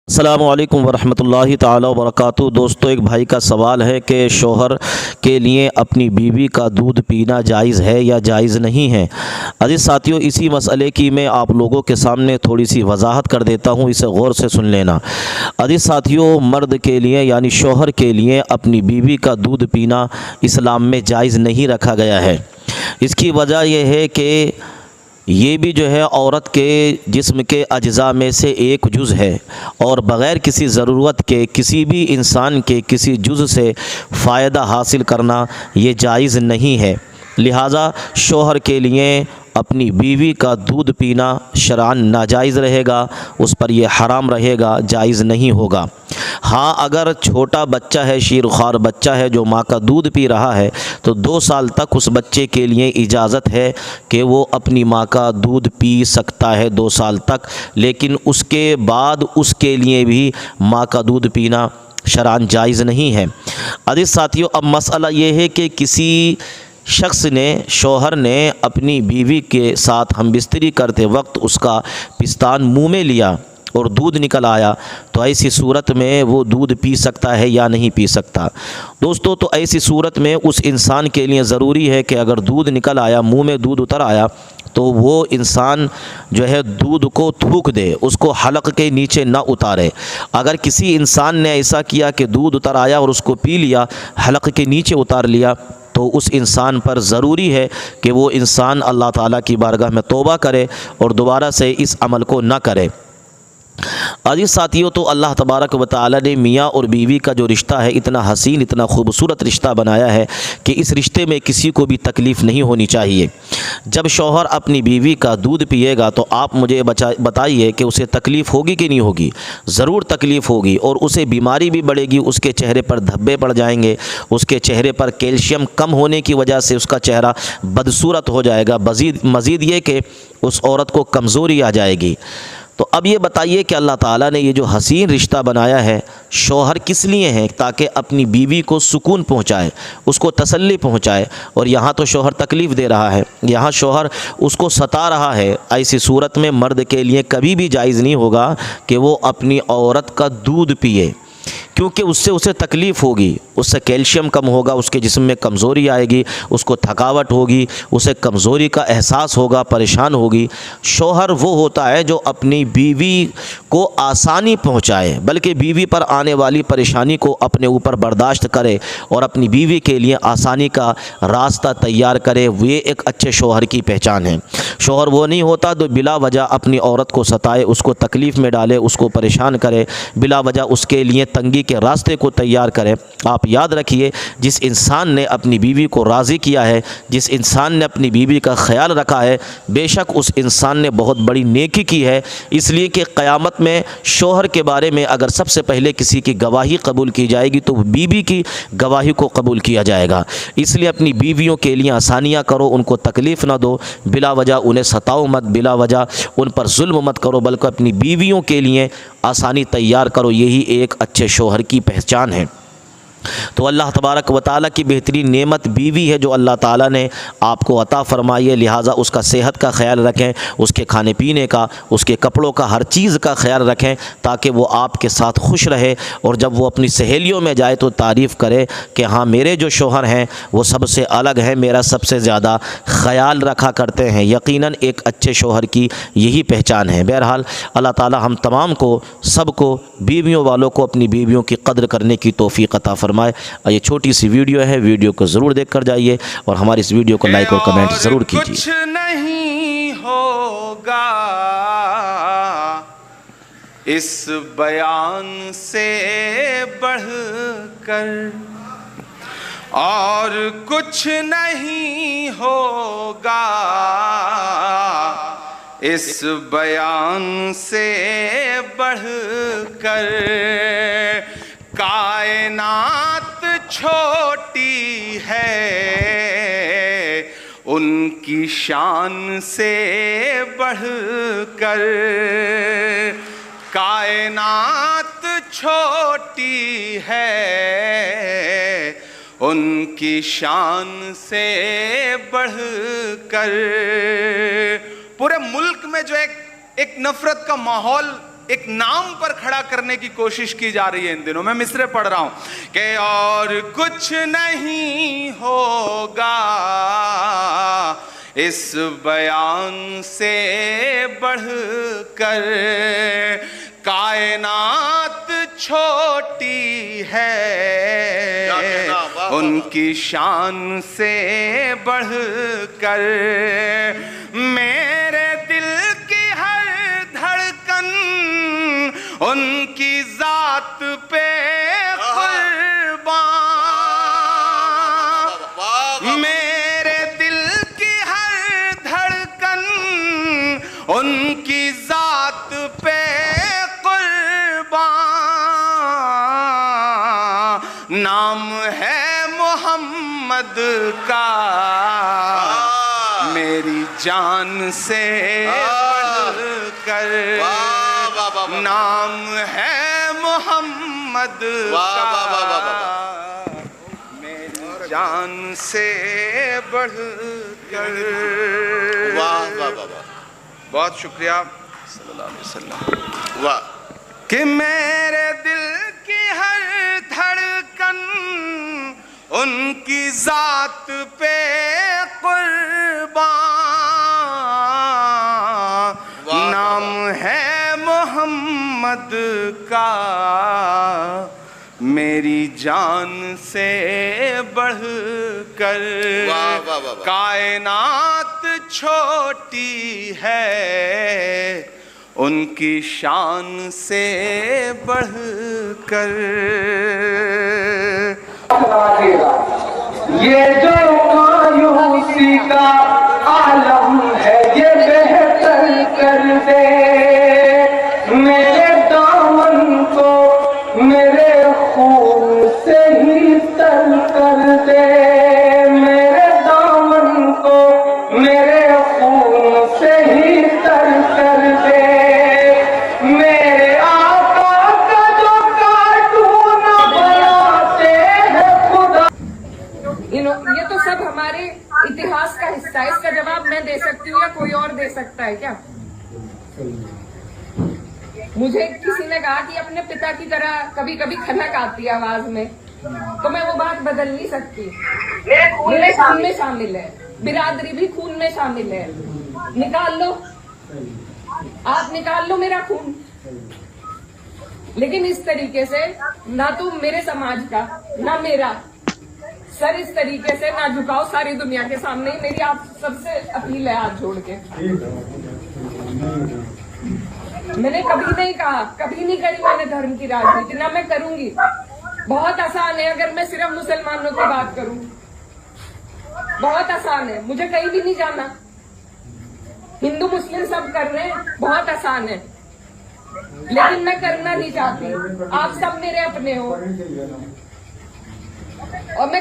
السلام علیکم ورحمۃ اللہ تعالی وبرکاتہ۔ دوستو، ایک بھائی کا سوال ہے کہ شوہر کے لیے اپنی بیوی کا دودھ پینا جائز ہے یا جائز نہیں ہے۔ عزیز ساتھیوں، اسی مسئلے کی میں آپ لوگوں کے سامنے تھوڑی سی وضاحت کر دیتا ہوں، اسے غور سے سن لینا۔ عزیز ساتھیوں، مرد کے لیے یعنی شوہر کے لیے اپنی بیوی کا دودھ پینا اسلام میں جائز نہیں رکھا گیا ہے۔ اس کی وجہ یہ ہے کہ یہ بھی جو ہے عورت کے جسم کے اجزاء میں سے ایک جز ہے، اور بغیر کسی ضرورت کے کسی بھی انسان کے کسی جز سے فائدہ حاصل کرنا یہ جائز نہیں ہے۔ لہٰذا شوہر کے لیے اپنی بیوی کا دودھ پینا شرعاً ناجائز رہے گا، اس پر یہ حرام رہے گا، جائز نہیں ہوگا۔ ہاں، اگر چھوٹا بچہ ہے، شیر خوار بچہ ہے جو ماں کا دودھ پی رہا ہے، تو 2 سال تک اس بچے کے لیے اجازت ہے کہ وہ اپنی ماں کا دودھ پی سکتا ہے 2 سال تک، لیکن اس کے بعد اس کے لیے بھی ماں کا دودھ پینا شرعاً جائز نہیں ہے۔ عزیز ساتھیوں، اب مسئلہ یہ ہے کہ کسی شخص نے، شوہر نے اپنی بیوی کے ساتھ ہم بستری کرتے وقت اس کا پستان منہ میں لیا اور دودھ نکل آیا، تو ایسی صورت میں وہ دودھ پی سکتا ہے یا نہیں پی سکتا؟ دوستو، تو ایسی صورت میں اس انسان کے لیے ضروری ہے کہ اگر دودھ نکل آیا، منہ میں دودھ اتر آیا، تو وہ انسان جو ہے دودھ کو تھوک دے، اس کو حلق کے نیچے نہ اتارے۔ اگر کسی انسان نے ایسا کیا کہ دودھ اتر آیا اور اس کو پی لیا، حلق کے نیچے اتار لیا، تو اس انسان پر ضروری ہے کہ وہ انسان اللہ تعالیٰ کی بارگاہ میں توبہ کرے اور دوبارہ سے اس عمل کو نہ کرے۔ عزیز ساتھیوں، تو اللہ تبارک و تعالیٰ نے میاں اور بیوی کا جو رشتہ ہے اتنا حسین، اتنا خوبصورت رشتہ بنایا ہے کہ اس رشتے میں کسی کو بھی تکلیف نہیں ہونی چاہیے۔ جب شوہر اپنی بیوی کا دودھ پیے گا تو آپ مجھے بتائیے کہ اسے تکلیف ہوگی کہ نہیں ہوگی؟ ضرور تکلیف ہوگی، اور اسے بیماری بھی بڑھے گی، اس کے چہرے پر دھبے پڑ جائیں گے، اس کے چہرے پر کیلشیم کم ہونے کی وجہ سے اس کا چہرہ بدصورت ہو جائے گا، مزید یہ کہ اس عورت کو کمزوری آ جائے گی۔ تو اب یہ بتائیے کہ اللہ تعالیٰ نے یہ جو حسین رشتہ بنایا ہے، شوہر کس لیے ہے؟ تاکہ اپنی بیوی کو سکون پہنچائے، اس کو تسلی پہنچائے، اور یہاں تو شوہر تکلیف دے رہا ہے، یہاں شوہر اس کو ستا رہا ہے۔ ایسی صورت میں مرد کے لیے کبھی بھی جائز نہیں ہوگا کہ وہ اپنی عورت کا دودھ پیے، کیونکہ اس سے اسے تکلیف ہوگی، اس سے کیلشیم کم ہوگا، اس کے جسم میں کمزوری آئے گی، اس کو تھکاوٹ ہوگی، اسے کمزوری کا احساس ہوگا، پریشان ہوگی۔ شوہر وہ ہوتا ہے جو اپنی بیوی کو آسانی پہنچائے، بلکہ بیوی پر آنے والی پریشانی کو اپنے اوپر برداشت کرے اور اپنی بیوی کے لیے آسانی کا راستہ تیار کرے۔ یہ ایک اچھے شوہر کی پہچان ہے۔ شوہر وہ نہیں ہوتا جو بلا وجہ اپنی عورت کو ستائے، اس کو تکلیف میں ڈالے، اس کو پریشان کرے، بلا وجہ اس کے لیے تنگی کے راستے کو تیار کرے۔ آپ یاد رکھیے، جس انسان نے اپنی بیوی کو راضی کیا ہے، جس انسان نے اپنی بیوی کا خیال رکھا ہے، بے شک اس انسان نے بہت بڑی نیکی کی ہے۔ اس لیے کہ قیامت میں شوہر کے بارے میں اگر سب سے پہلے کسی کی گواہی قبول کی جائے گی تو بیوی کی گواہی کو قبول کیا جائے گا۔ اس لیے اپنی بیویوں کے لیے آسانیاں کرو، ان کو تکلیف نہ دو، بلا وجہ انہیں ستاؤ مت، بلا وجہ ان پر ظلم مت کرو، بلکہ اپنی بیویوں کے لیے آسانی تیار کرو۔ یہی ایک اچھے شوہر کی پہچان ہے۔ تو اللہ تبارک و تعالیٰ کی بہترین نعمت بیوی ہے جو اللہ تعالیٰ نے آپ کو عطا فرمائی ہے، لہٰذا اس کا صحت کا خیال رکھیں، اس کے کھانے پینے کا، اس کے کپڑوں کا، ہر چیز کا خیال رکھیں، تاکہ وہ آپ کے ساتھ خوش رہے، اور جب وہ اپنی سہیلیوں میں جائے تو تعریف کرے کہ ہاں، میرے جو شوہر ہیں وہ سب سے الگ ہیں، میرا سب سے زیادہ خیال رکھا کرتے ہیں۔ یقیناً ایک اچھے شوہر کی یہی پہچان ہے۔ بہرحال اللہ تعالیٰ ہم تمام کو، سب کو، بیویوں والوں کو اپنی بیویوں کی قدر کرنے کی توفیق عطا فرمائے۔ یہ چھوٹی سی ویڈیو ہے، ویڈیو کو ضرور دیکھ کر جائیے، اور ہماری اس ویڈیو کو لائک اور کمنٹ ضرور کیجیے۔ کچھ نہیں ہوگا اس بیان سے بڑھ کر، اور کچھ نہیں ہوگا اس بیان سے بڑھ کر۔ کائنات چھوٹی ہے ان کی شان سے بڑھ کر، کائنات چھوٹی ہے ان کی شان سے بڑھ کر۔ پورے ملک میں جو ایک نفرت کا ماحول ایک نام پر کھڑا کرنے کی کوشش کی جا رہی ہے ان دنوں. میں مصرع پڑھ رہا ہوں کہ اور کچھ نہیں ہوگا اس بیان سے بڑھ کر، کائنات چھوٹی ہے ان کی شان سے بڑھ کر، میرے دل کی ہر دھڑکن ان کی ذات پہ قربان، میرے دل کی ہر دھڑکن ان کی ذات پہ نام ہے محمد کا میری جان سے بڑھ کر، نام ہے محمد کا میری جان سے بڑھ کر. بہت شکریہ صلی اللہ علیہ وسلم. واہ کہ میرے دل کی ہر دھڑکن ان کی ذات پہ قربان، نام ہے محمد کا میری جان سے بڑھ کر، کائنات چھوٹی ہے ان کی شان سے بڑھ کر. یہ جو مایوسی کا عالم ہے یہ بہتر کر دے، میرے دامن کو میرے خون سے ہی تر کر دے، میرے دامن کو میرے خون سے ہی تر کر دے، میرے آقا کا جو کارٹون بناتے ہیں خدا. یہ تو سب ہمارے اتہاس کا حصہ ہے. اس کا جواب میں دے سکتی ہوں یا کوئی اور دے سکتا ہے کیا؟ مجھے کسی نے کہا کہ اپنے پتا کی طرح کبھی کبھی کھنک آتی ہے آواز میں، تو میں وہ بات بدل نہیں سکتی. میرے خون میں شامل ہے، برادری بھی خون میں شامل ہے. نکال لو، آپ نکال لو میرا خون، لیکن اس طریقے سے نہ تو میرے سماج کا نہ میرا سر اس طریقے سے نہ جھکاؤ ساری دنیا کے سامنے. میری آپ سب سے اپیل ہے ہاتھ جوڑ کے. میں نے کبھی نہیں کہا، کبھی نہیں کری میں نے دھرم کی راجنیتی، نہ میں کروں گی. بہت آسان ہے اگر میں صرف مسلمانوں کی بات کروں، بہت آسان ہے، مجھے کہیں بھی نہیں جانا. ہندو مسلم سب کر رہے ہیں، بہت آسان ہے، لیکن میں کرنا نہیں چاہتی. آپ سب میرے اپنے ہو اور میں